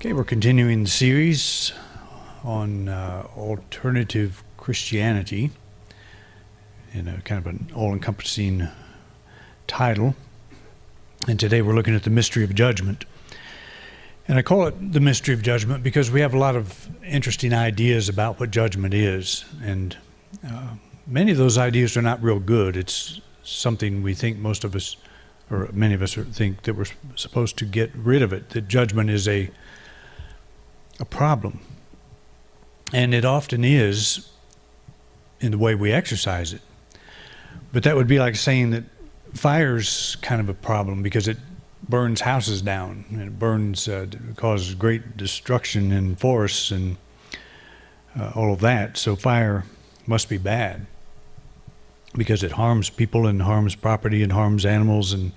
Okay, we're continuing the series on alternative Christianity in a kind of an all-encompassing title. And today we're looking at the mystery of judgment. And I call it the mystery of judgment because we have a lot of interesting ideas about what judgment is. And many of those ideas are not real good. It's something we think most of us, or many of us think that we're supposed to get rid of it, that judgment is a problem. And it often is in the way we exercise it. But that would be like saying that fire's kind of a problem because it burns houses down, and it burns, causes great destruction in forests and all of that. So fire must be bad because it harms people and harms property and harms animals and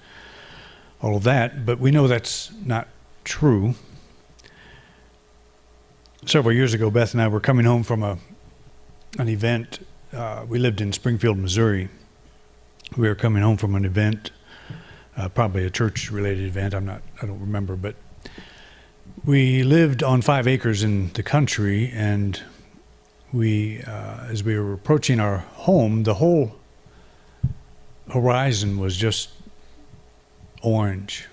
all of that. But we know that's not true. Several years ago, Beth and I were coming home from an event. We lived in Springfield, Missouri. We were coming home from an event, probably a church-related event. I don't remember, but we lived on 5 acres in the country, and we, as we were approaching our home, the whole horizon was just orange,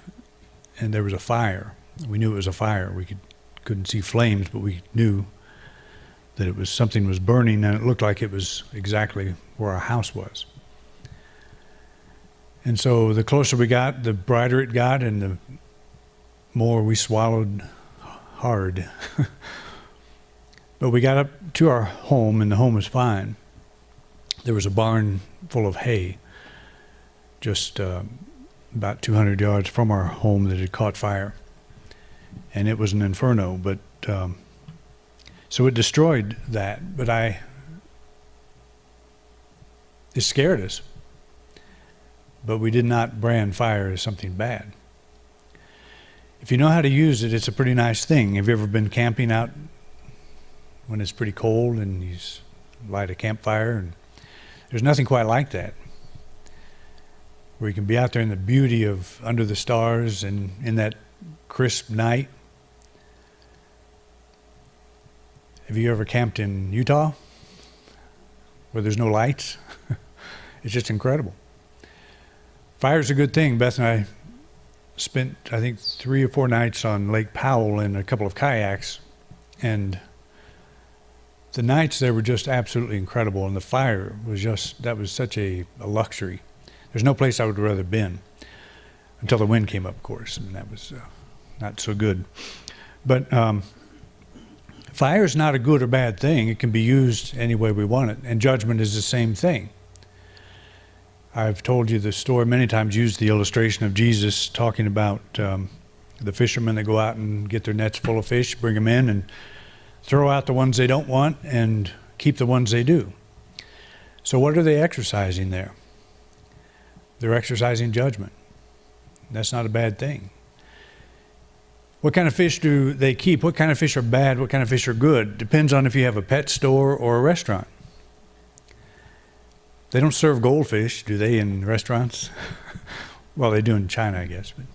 and there was a fire. We knew it was a fire. We couldn't see flames, but we knew that it was something was burning, and it looked like it was exactly where our house was. And so the closer we got, the brighter it got, and the more we swallowed hard. But we got up to our home, and the home was fine. There was a barn full of hay, just about 200 yards from our home, that had caught fire. And it was an inferno, but so it destroyed that. But it scared us. But we did not brand fire as something bad. If you know how to use it, it's a pretty nice thing. Have you ever been camping out when it's pretty cold and you light a campfire? And there's nothing quite like that, where you can be out there in the beauty of under the stars and in that crisp night. Have you ever camped in Utah where there's no lights? It's just incredible. Fire's a good thing. Beth and I spent, I think, 3 or 4 nights on Lake Powell in a couple of kayaks, and the nights there were just absolutely incredible, and the fire was just, that was such a luxury. There's no place I would rather been, until the wind came up, of course, and that was not so good. But fire is not a good or bad thing. It can be used any way we want it, and judgment is the same thing. I've told you the story many times, used the illustration of Jesus talking about the fishermen that go out and get their nets full of fish, bring them in, and throw out the ones they don't want and keep the ones they do. So what are they exercising there? They're exercising judgment. That's not a bad thing. What kind of fish do they keep? What kind of fish are bad? What kind of fish are good? Depends on if you have a pet store or a restaurant. They don't serve goldfish, do they, in restaurants? Well, they do in China, I guess. But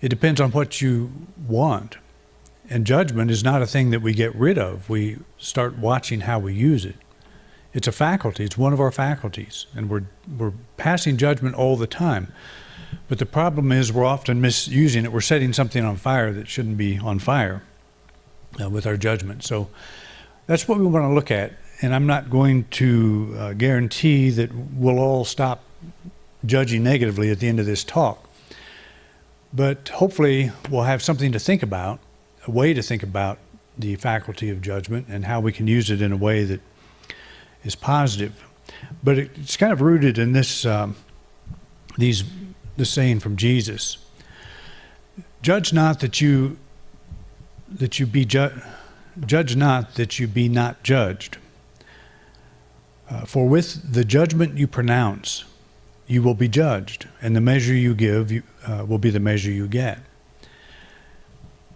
it depends on what you want. And judgment is not a thing that we get rid of. We start watching how we use it. It's a faculty. It's one of our faculties. And we're passing judgment all the time. But the problem is we're often misusing it. We're setting something on fire that shouldn't be on fire with our judgment. So that's what we want to look at. And I'm not going to guarantee that we'll all stop judging negatively at the end of this talk. But hopefully we'll have something to think about, a way to think about the faculty of judgment and how we can use it in a way that is positive. But it's kind of rooted in this, the saying from Jesus: "Judge not that you be judge not that you be not judged. For with the judgment you pronounce, you will be judged, and the measure you give will be the measure you get."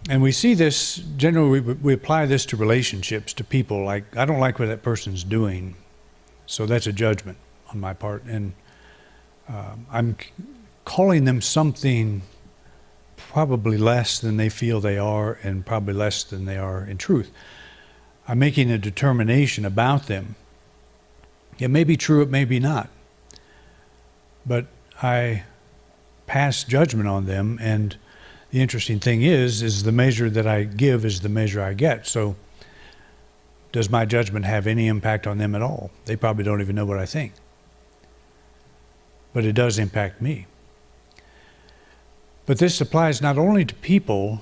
And we see this, generally we apply this to relationships, to people. Like, I don't like what that person's doing, so that's a judgment on my part. And I'm calling them something probably less than they feel they are, and probably less than they are in truth. I'm making a determination about them. It may be true, it may be not. But I pass judgment on them, and the interesting thing is the measure that I give is the measure I get. So does my judgment have any impact on them at all? They probably don't even know what I think. But it does impact me. But this applies not only to people,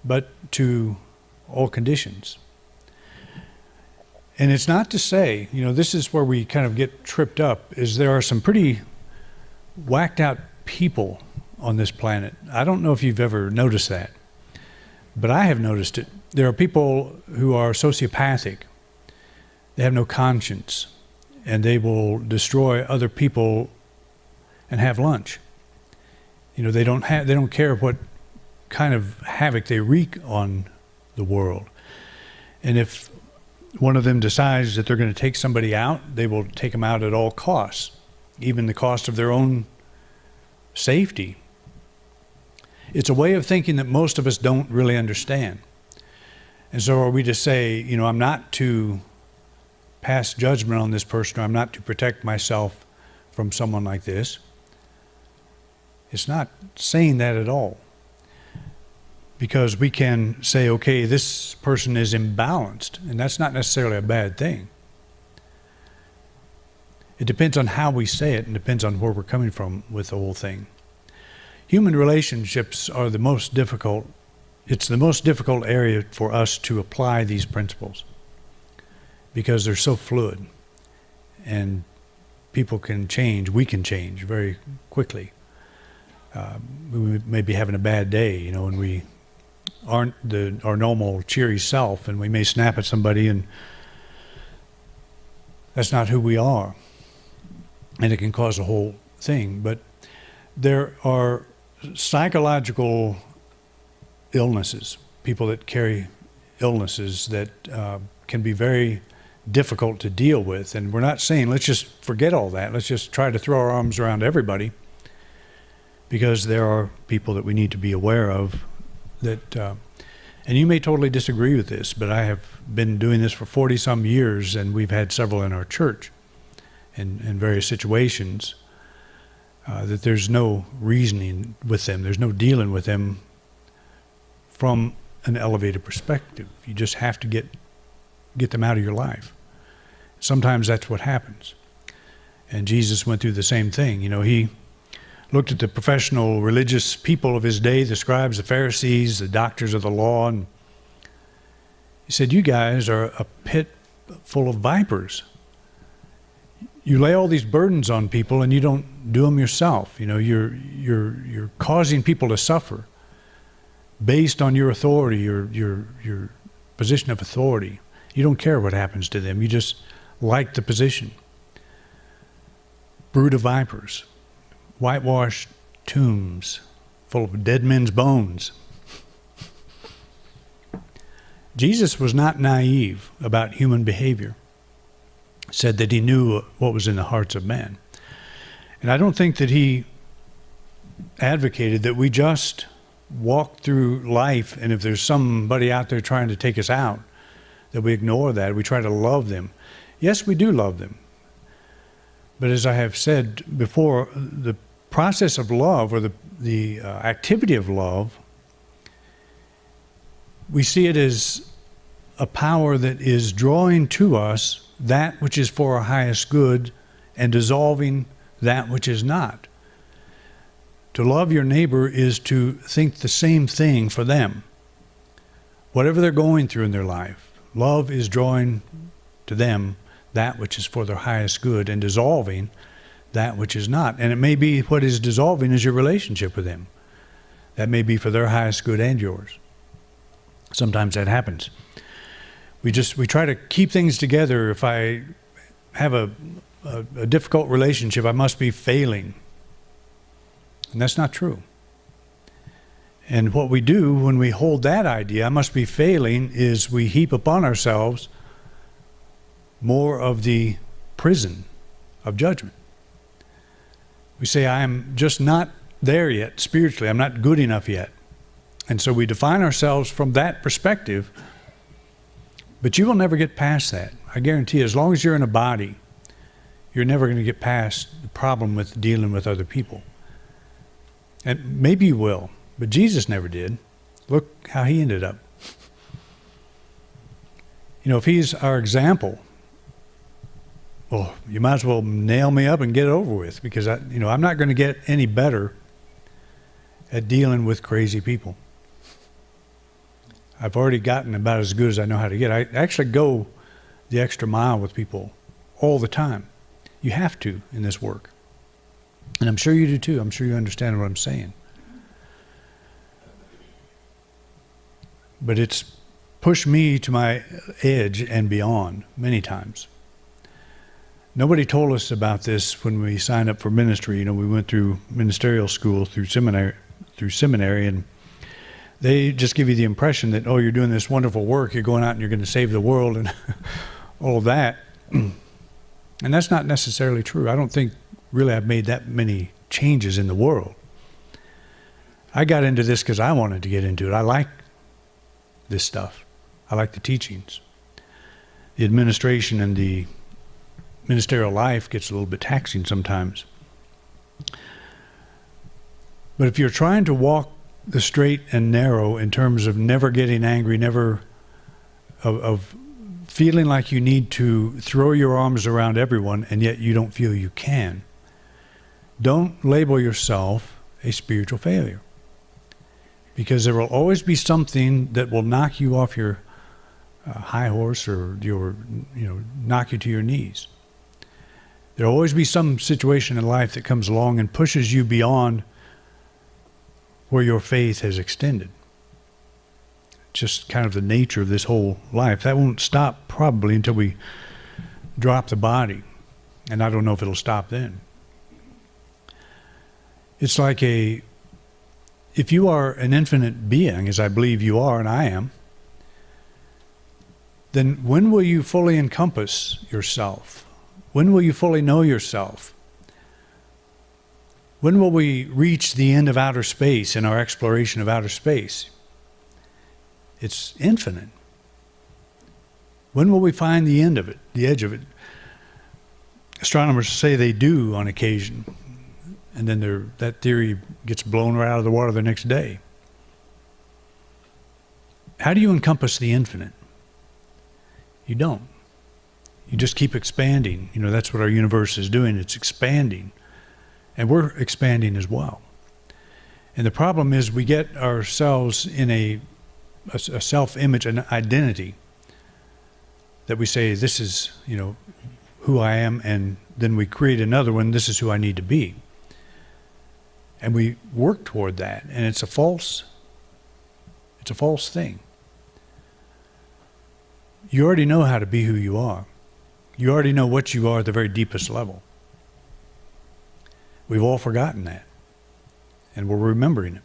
but to all conditions. And it's not to say, this is where we kind of get tripped up, is there are some pretty whacked out people on this planet. I don't know if you've ever noticed that, but I have noticed it. There are people who are sociopathic. They have no conscience, and they will destroy other people and have lunch. They don't care what kind of havoc they wreak on the world. And if one of them decides that they're going to take somebody out, they will take them out at all costs, even the cost of their own safety. It's a way of thinking that most of us don't really understand. And so are we to say, I'm not to pass judgment on this person, or I'm not to protect myself from someone like this? It's not saying that at all. Because we can say, okay, this person is imbalanced, and that's not necessarily a bad thing. It depends on how we say it, and depends on where we're coming from with the whole thing. Human relationships are the most difficult. It's the most difficult area for us to apply these principles, because they're so fluid, and people can change. We can change very quickly. We may be having a bad day, and we aren't our normal cheery self, and we may snap at somebody, and that's not who we are, and it can cause a whole thing. But there are psychological illnesses, people that carry illnesses that can be very difficult to deal with. And we're not saying let's just forget all that, let's just try to throw our arms around everybody, because there are people that we need to be aware of that, and you may totally disagree with this, but I have been doing this for 40 some years, and we've had several in our church in various situations, that there's no reasoning with them. There's no dealing with them from an elevated perspective. You just have to get them out of your life. Sometimes that's what happens. And Jesus went through the same thing. He looked at the professional religious people of his day, the scribes, the Pharisees, the doctors of the law, and he said, you guys are a pit full of vipers. You lay all these burdens on people and you don't do them yourself. You're causing people to suffer based on your authority, your position of authority. You don't care what happens to them. You just like the position. Brood of vipers. Whitewashed tombs full of dead men's bones. Jesus was not naive about human behavior. Said that he knew what was in the hearts of men. And I don't think that he advocated that we just walk through life, and if there's somebody out there trying to take us out, that we ignore that. We try to love them. Yes, we do love them. But as I have said before, the process of love, or the activity of love, we see it as a power that is drawing to us that which is for our highest good and dissolving that which is not. To love your neighbor is to think the same thing for them. Whatever they're going through in their life, love is drawing to them that which is for their highest good and dissolving that which is not. And it may be what is dissolving is your relationship with them. That may be for their highest good and yours. Sometimes that happens. We try to keep things together. If I have a difficult relationship, I must be failing. And that's not true. And what we do when we hold that idea, I must be failing, is we heap upon ourselves more of the prison of judgment. We say, I am just not there yet spiritually. I'm not good enough yet. And so we define ourselves from that perspective, but you will never get past that. I guarantee you, as long as you're in a body, you're never going to get past the problem with dealing with other people. And maybe you will, but Jesus never did. Look how he ended up. You know, if he's our example, well, you might as well nail me up and get it over with, because I'm not going to get any better at dealing with crazy people. I've already gotten about as good as I know how to get. I actually go the extra mile with people all the time. You have to in this work. And I'm sure you do too. I'm sure you understand what I'm saying. But it's pushed me to my edge and beyond many times. Nobody told us about this when we signed up for ministry. You know, we went through ministerial school, through seminary, and they just give you the impression that, oh, you're doing this wonderful work, you're going out and you're going to save the world and all of that. And that's not necessarily true. I don't think really I've made that many changes in the world. I got into this because I wanted to get into it. I like this stuff. I like the teachings. The administration and the ministerial life gets a little bit taxing sometimes. But if you're trying to walk the straight and narrow in terms of never getting angry, never of feeling like you need to throw your arms around everyone and yet you don't feel you can, don't label yourself a spiritual failure. Because there will always be something that will knock you off your high horse, or knock you to your knees. There'll always be some situation in life that comes along and pushes you beyond where your faith has extended. Just kind of the nature of this whole life. That won't stop probably until we drop the body. And I don't know if it'll stop then. It's like if you are an infinite being, as I believe you are and I am, then when will you fully encompass yourself? When will you fully know yourself? When will we reach the end of outer space in our exploration of outer space? It's infinite. When will we find the end of it, the edge of it? Astronomers say they do on occasion, and then that theory gets blown right out of the water the next day. How do you encompass the infinite? You don't. You just keep expanding. You know, that's what our universe is doing. It's expanding. And we're expanding as well. And the problem is we get ourselves in a self-image, an identity that we say, this is, who I am, and then we create another one, this is who I need to be. And we work toward that, and it's a false thing. You already know how to be who you are. You already know what you are at the very deepest level. We've all forgotten that, and we're remembering it.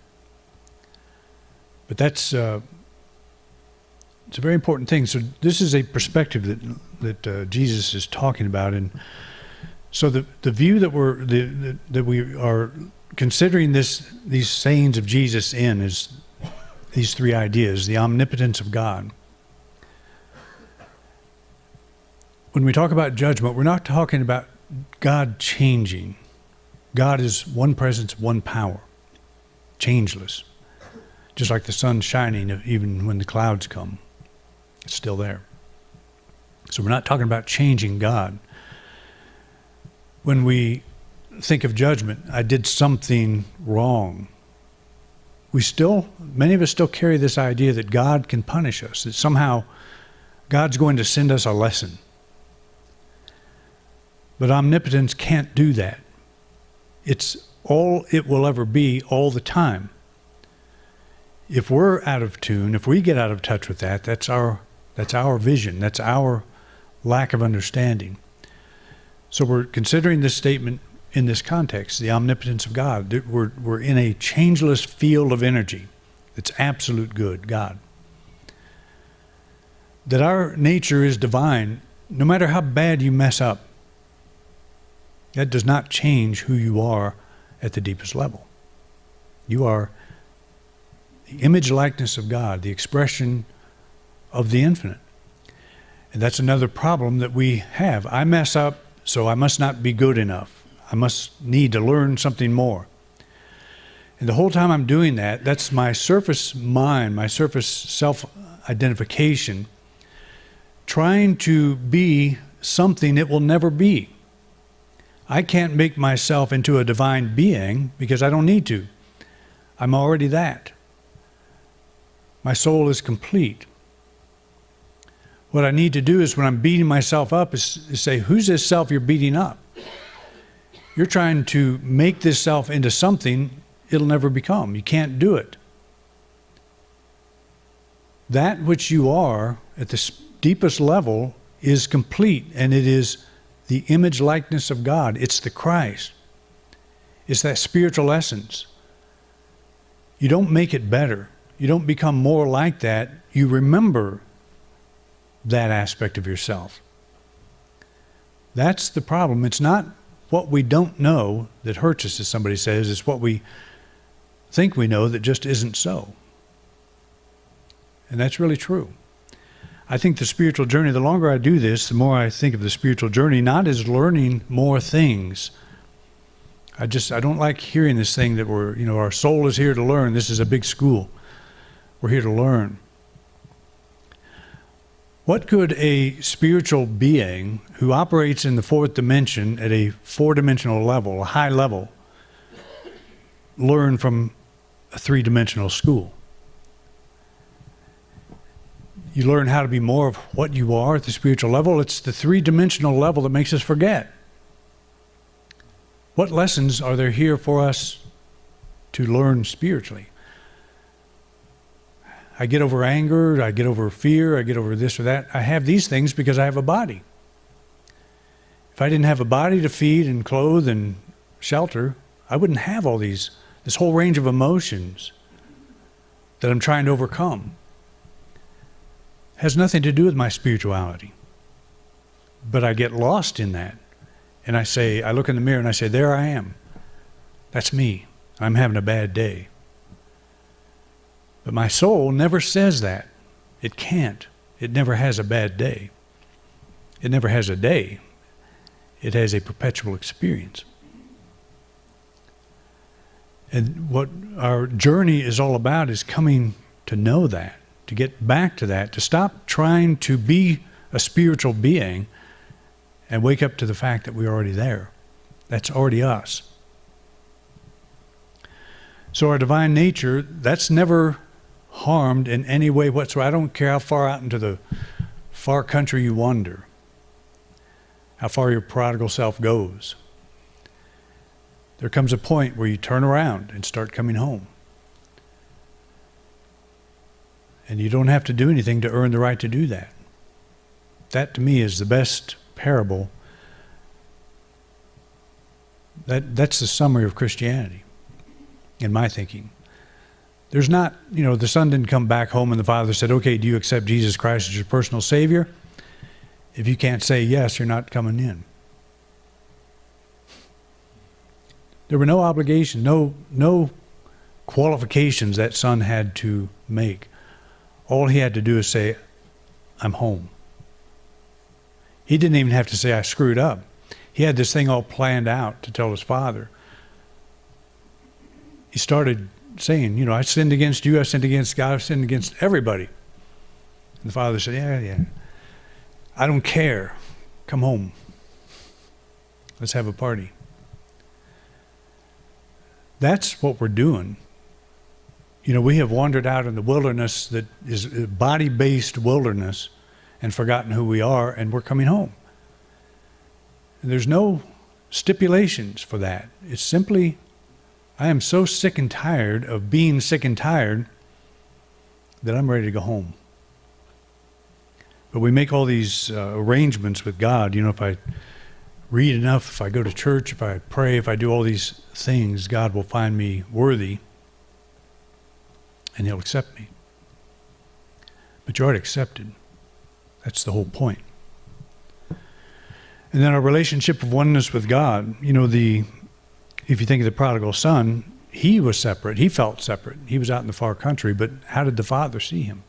But that's it's a very important thing. So this is a perspective that Jesus is talking about, and so the view that we are considering these sayings of Jesus in is these three ideas: the omnipotence of God. When we talk about judgment, we're not talking about God changing. God is one presence, one power, changeless. Just like the sun shining, even when the clouds come, it's still there. So we're not talking about changing God. When we think of judgment, I did something wrong. Many of us still carry this idea that God can punish us, that somehow God's going to send us a lesson. But omnipotence can't do that. It's all it will ever be all the time. If we're out of tune, if we get out of touch with that, that's our vision, that's our lack of understanding. So we're considering this statement in this context, the omnipotence of God. We're in a changeless field of energy that's absolute good, God. That our nature is divine, no matter how bad you mess up. That does not change who you are at the deepest level. You are the image likeness of God, the expression of the infinite. And that's another problem that we have. I mess up, so I must not be good enough. I must need to learn something more. And the whole time I'm doing that, that's my surface mind, my surface self-identification, trying to be something it will never be. I can't make myself into a divine being because I don't need to. I'm already that. My soul is complete. What I need to do is when I'm beating myself up is say, who's this self you're beating up? You're trying to make this self into something it'll never become. You can't do it. That which you are at the deepest level is complete, and it is the image likeness of God. It's the Christ. It's that spiritual essence. You don't make it better. You don't become more like that. You remember that aspect of yourself. That's the problem. It's not what we don't know that hurts us, as somebody says. It's what we think we know that just isn't so. And that's really true. I think the spiritual journey, the longer I do this, the more I think of the spiritual journey, not as learning more things. I don't like hearing this thing that our soul is here to learn. This is a big school. We're here to learn. What could a spiritual being who operates in the fourth dimension at a four-dimensional level, a high level, learn from a three-dimensional school? You learn how to be more of what you are at the spiritual level. It's the three-dimensional level that makes us forget. What lessons are there here for us to learn spiritually? I get over anger, I get over fear, I get over this or that. I have these things because I have a body. If I didn't have a body to feed and clothe and shelter, I wouldn't have all this whole range of emotions that I'm trying to overcome. Has nothing to do with my spirituality. But I get lost in that. And I look in the mirror and I say, there I am. That's me. I'm having a bad day. But my soul never says that. It can't. It never has a bad day. It never has a day. It has a perpetual experience. And what our journey is all about is coming to know that, to get back to that, to stop trying to be a spiritual being and wake up to the fact that we're already there. That's already us. So our divine nature, that's never harmed in any way whatsoever. I don't care how far out into the far country you wander, how far your prodigal self goes. There comes a point where you turn around and start coming home. And you don't have to do anything to earn the right to do that. That to me is the best parable. That's the summary of Christianity, in my thinking. There's not, the son didn't come back home and the father said, okay, do you accept Jesus Christ as your personal Savior? If you can't say yes, you're not coming in. There were no obligations, no qualifications that son had to make. All he had to do is say, I'm home. He didn't even have to say, I screwed up. He had this thing all planned out to tell his father. He started saying, I sinned against you, I sinned against God, I sinned against everybody. And the father said, yeah, I don't care. Come home. Let's have a party. That's what we're doing. We have wandered out in the wilderness that is a body-based wilderness and forgotten who we are, and we're coming home. And there's no stipulations for that. It's simply, I am so sick and tired of being sick and tired that I'm ready to go home. But we make all these arrangements with God. If I read enough, if I go to church, if I pray, if I do all these things, God will find me worthy and He'll accept me. But you're already accepted. That's the whole point. And then our relationship of oneness with God, if you think of the prodigal son, he was separate. He felt separate. He was out in the far country, but how did the Father see him?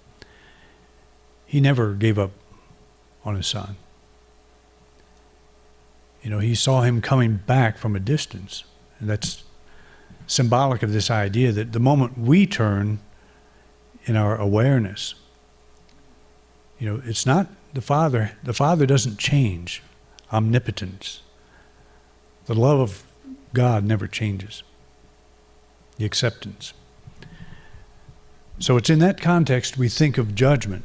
He never gave up on his Son. He saw him coming back from a distance. And that's symbolic of this idea that the moment we turn in our awareness, it's not the Father. The Father doesn't change. Omnipotence. The love of God never changes. The acceptance. So it's in that context we think of judgment.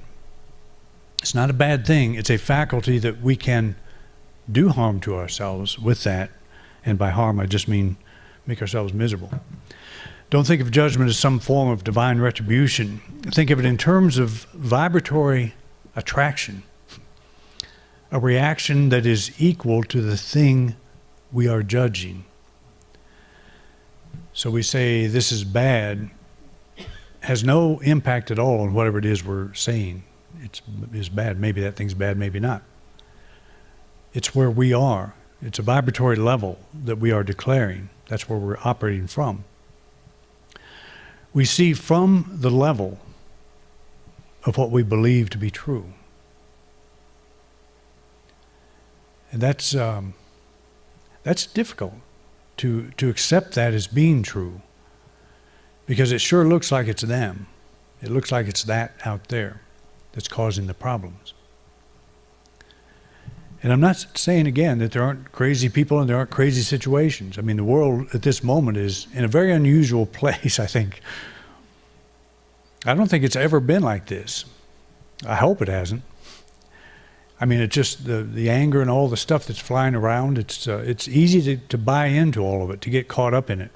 It's not a bad thing. It's a faculty that we can do harm to ourselves with that. And by harm, I just mean make ourselves miserable. Don't think of judgment as some form of divine retribution. Think of it in terms of vibratory attraction. A reaction that is equal to the thing we are judging. So we say this is bad, has no impact at all on whatever it is we're saying. It's bad. Maybe that thing's bad, maybe not. It's where we are. It's a vibratory level that we are declaring. That's where we're operating from. We see from the level of what we believe to be true. And that's difficult to accept that as being true, because it sure looks like it's them. It looks like it's that out there that's causing the problems. And I'm not saying again that there aren't crazy people and there aren't crazy situations. I mean, the world at this moment is in a very unusual place, I think. I don't think it's ever been like this. I hope it hasn't. I mean, it's just the anger and all the stuff that's flying around. It's easy to buy into all of it, to get caught up in it.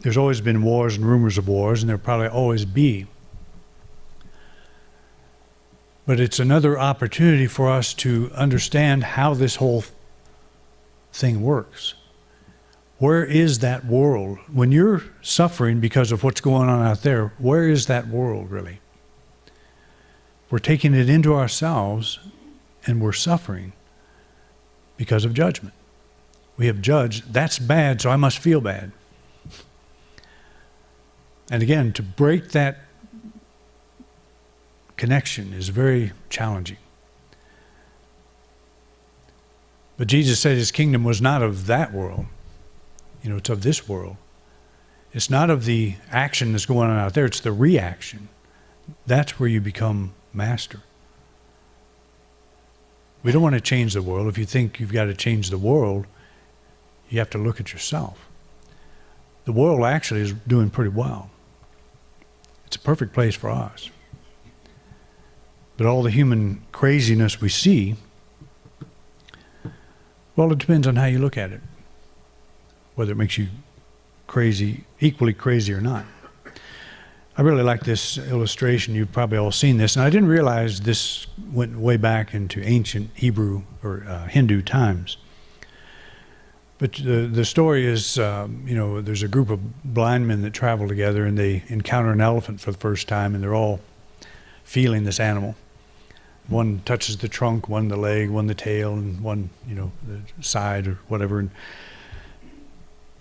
There's always been wars and rumors of wars, and there'll probably always be. But it's another opportunity for us to understand how this whole thing works. Where is that world? When you're suffering because of what's going on out there, where is that world really? We're taking it into ourselves and we're suffering because of judgment. We have judged, that's bad, so I must feel bad. And again, to break that connection is very challenging. But Jesus said his kingdom was not of that world. It's of this world. It's not of the action that's going on out there, it's the reaction. That's where you become master. We don't want to change the world. If you think you've got to change the world, you have to look at yourself. The world actually is doing pretty well. It's a perfect place for us. But all the human craziness we see, well, it depends on how you look at it. Whether it makes you crazy, equally crazy or not. I really like this illustration. You've probably all seen this. And I didn't realize this went way back into ancient Hebrew or Hindu times. But the story is, there's a group of blind men that travel together and they encounter an elephant for the first time and they're all feeling this animal. One touches the trunk, one the leg, one the tail, and one, the side or whatever. And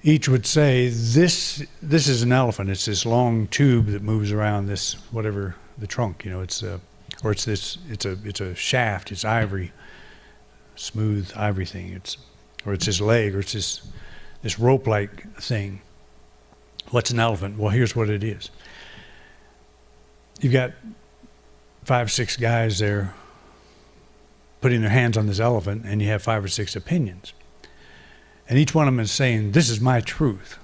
each would say, this is an elephant. It's this long tube that moves around this, whatever, the trunk, it's a shaft, it's ivory, smooth ivory thing. It's this leg, or it's this rope-like thing. What's an elephant? Well, here's what it is. You've got 5, 6 guys there putting their hands on this elephant, and you have 5 or 6 opinions. And each one of them is saying, this is my truth.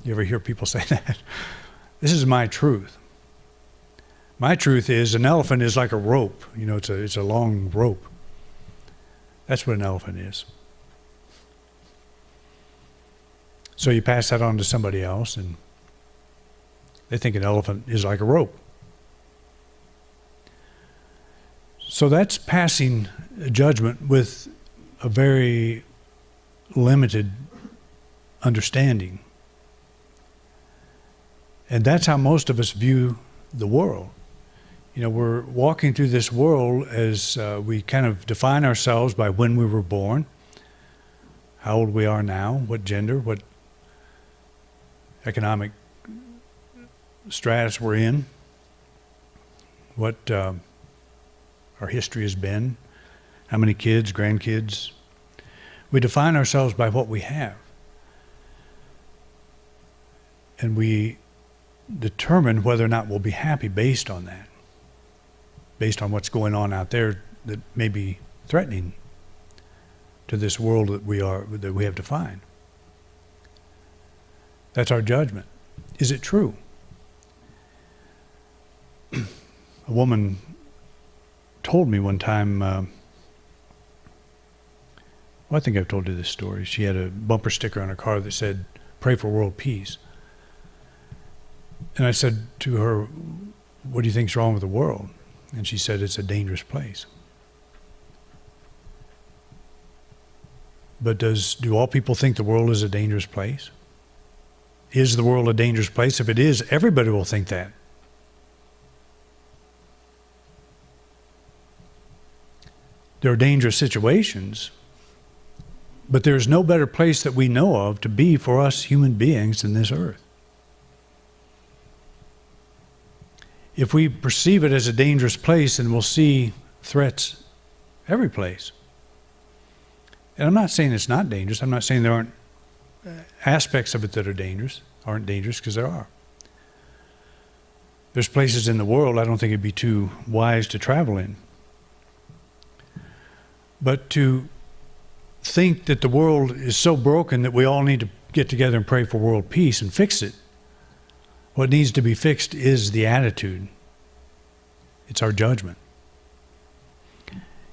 You ever hear people say that? This is my truth. My truth is an elephant is like a rope. It's a long rope. That's what an elephant is. So you pass that on to somebody else, and they think an elephant is like a rope. So that's passing judgment with a very limited understanding. And that's how most of us view the world. We're walking through this world as we kind of define ourselves by when we were born, how old we are now, what gender, what economic stratus we're in, what our history has been, how many kids, grandkids. We define ourselves by what we have. And we determine whether or not we'll be happy based on that, based on what's going on out there that may be threatening to this world that we have defined. That's our judgment. Is it true? A woman told me one time, well, I think I've told you this story. She had a bumper sticker on her car that said, "Pray for world peace." And I said to her, "What do you think's wrong with the world?" And she said, "It's a dangerous place." But do all people think the world is a dangerous place? Is the world a dangerous place? If it is, everybody will think that. There are dangerous situations, but there's no better place that we know of to be for us human beings than this earth. If we perceive it as a dangerous place, then we'll see threats every place. And I'm not saying it's not dangerous. I'm not saying there aren't aspects of it that aren't dangerous, because there are. There's places in the world I don't think it'd be too wise to travel in. But to think that the world is so broken that we all need to get together and pray for world peace and fix it. What needs to be fixed is the attitude. It's our judgment.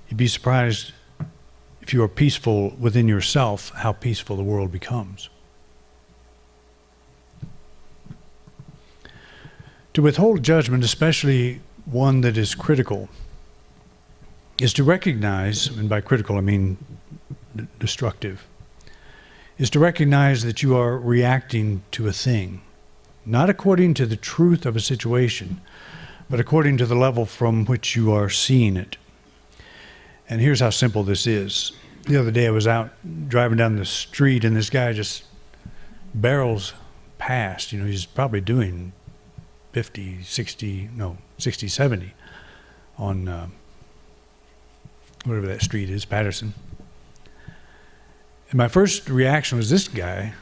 You'd be surprised if you are peaceful within yourself, how peaceful the world becomes. To withhold judgment, especially one that is critical, is to recognize, and by critical I mean destructive, is to recognize that you are reacting to a thing, not according to the truth of a situation, but according to the level from which you are seeing it. And here's how simple this is. The other day I was out driving down the street and this guy just barrels past. You know, he's probably doing 50, 60, 70 on whatever that street is, Patterson. And my first reaction was, this guy,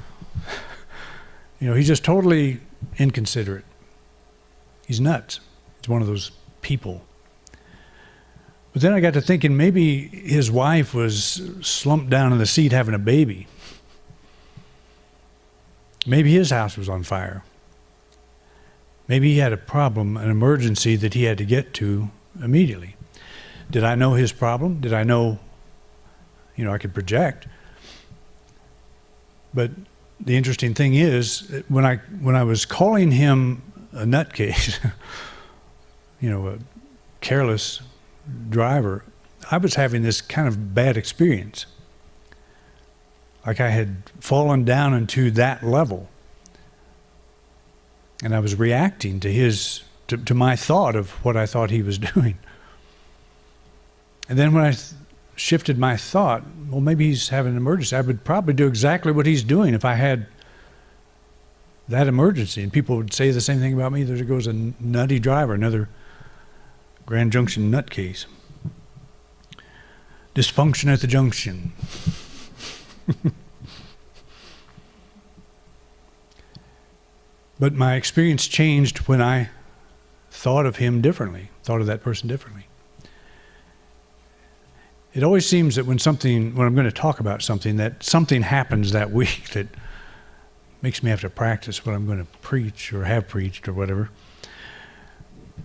he's just totally inconsiderate. He's nuts. He's one of those people. But then I got to thinking, maybe his wife was slumped down in the seat having a baby. Maybe his house was on fire. Maybe he had a problem, an emergency that he had to get to immediately. Did I know his problem? Did I know, I could project? But the interesting thing is, when I was calling him a nutcase, a careless driver, I was having this kind of bad experience. Like I had fallen down into that level. And I was reacting to my thought of what I thought he was doing. And then when I shifted my thought, well, maybe he's having an emergency. I would probably do exactly what he's doing if I had that emergency. And people would say the same thing about me. There goes a nutty driver, another Grand Junction nutcase. Dysfunction at the junction. But my experience changed when I thought of him differently, thought of that person differently. It always seems that when I'm going to talk about something, that something happens that week that makes me have to practice what I'm going to preach or have preached or whatever.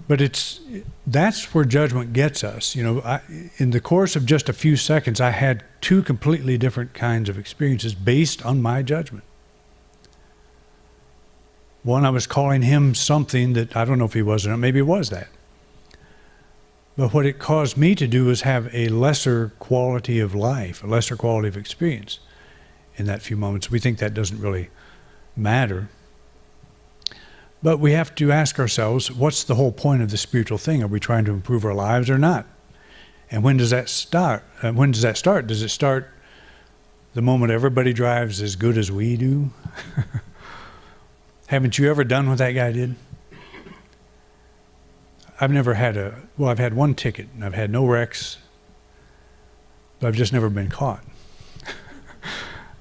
But that's where judgment gets us. In the course of just a few seconds, I had two completely different kinds of experiences based on my judgment. One, I was calling him something that I don't know if he was or not. Maybe it was that. But what it caused me to do was have a lesser quality of life, a lesser quality of experience in that few moments. We think that doesn't really matter. But we have to ask ourselves, what's the whole point of the spiritual thing? Are we trying to improve our lives or not? And when does that start? Does it start the moment everybody drives as good as we do? Haven't you ever done what that guy did? I've never had I've had one ticket, and I've had no wrecks, but I've just never been caught.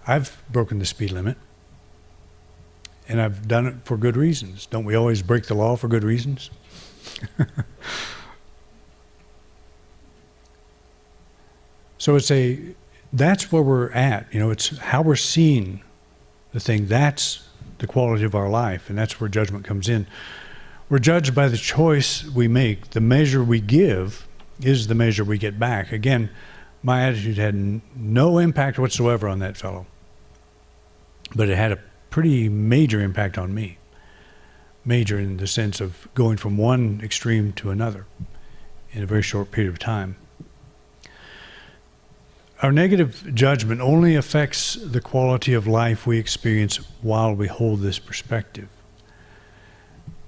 I've broken the speed limit, and I've done it for good reasons. Don't we always break the law for good reasons? So that's where we're at. It's how we're seeing the thing. That's the quality of our life, and that's where judgment comes in. We're judged by the choice we make. The measure we give is the measure we get back. Again, my attitude had no impact whatsoever on that fellow, but it had a pretty major impact on me. Major in the sense of going from one extreme to another in a very short period of time. Our negative judgment only affects the quality of life we experience while we hold this perspective.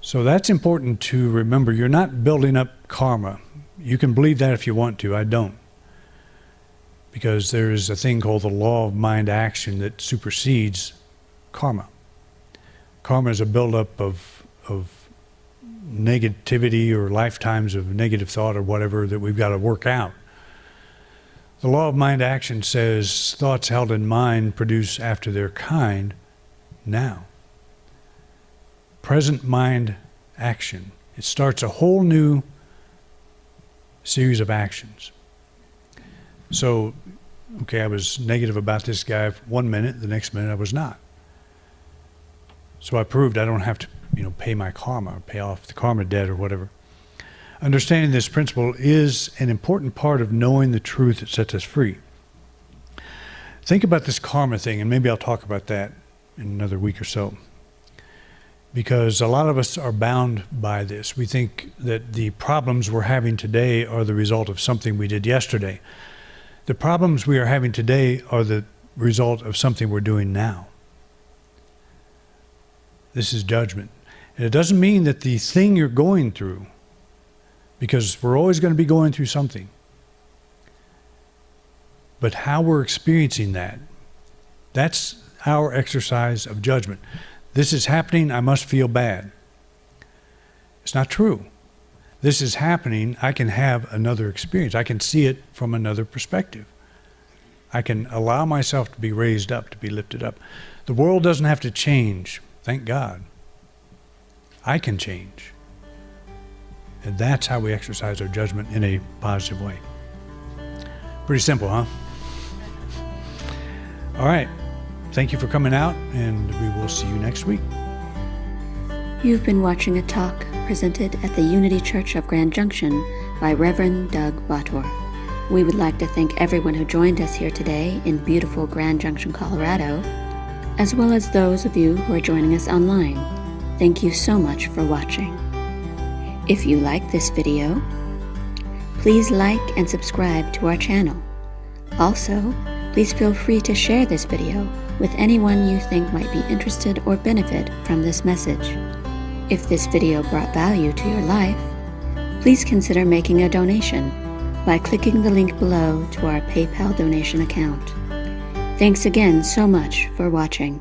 So that's important to remember. You're not building up karma. You can believe that if you want to. I don't. Because there is a thing called the law of mind action that supersedes karma. Karma is a buildup of negativity or lifetimes of negative thought or whatever that we've got to work out. The law of mind action says thoughts held in mind produce after their kind now. Present mind action. It starts a whole new series of actions. So, okay, I was negative about this guy for 1 minute, the next minute I was not. So I proved I don't have to, pay my karma or pay off the karma debt or whatever. Understanding this principle is an important part of knowing the truth that sets us free. Think about this karma thing, and maybe I'll talk about that in another week or so. Because a lot of us are bound by this. We think that the problems we're having today are the result of something we did yesterday. The problems we are having today are the result of something we're doing now. This is judgment. And it doesn't mean that the thing you're going through, because we're always going to be going through something, but how we're experiencing that's our exercise of judgment. This is happening, I must feel bad. It's not true. This is happening, I can have another experience. I can see it from another perspective. I can allow myself to be raised up, to be lifted up. The world doesn't have to change, thank God. I can change. And that's how we exercise our judgment in a positive way. Pretty simple, huh? All right. Thank you for coming out, and we will see you next week. You've been watching a talk presented at the Unity Church of Grand Junction by Reverend Doug Bator. We would like to thank everyone who joined us here today in beautiful Grand Junction, Colorado, as well as those of you who are joining us online. Thank you so much for watching. If you like this video, please like and subscribe to our channel. Also, please feel free to share this video with anyone you think might be interested or benefit from this message. If this video brought value to your life, please consider making a donation by clicking the link below to our PayPal donation account. Thanks again so much for watching.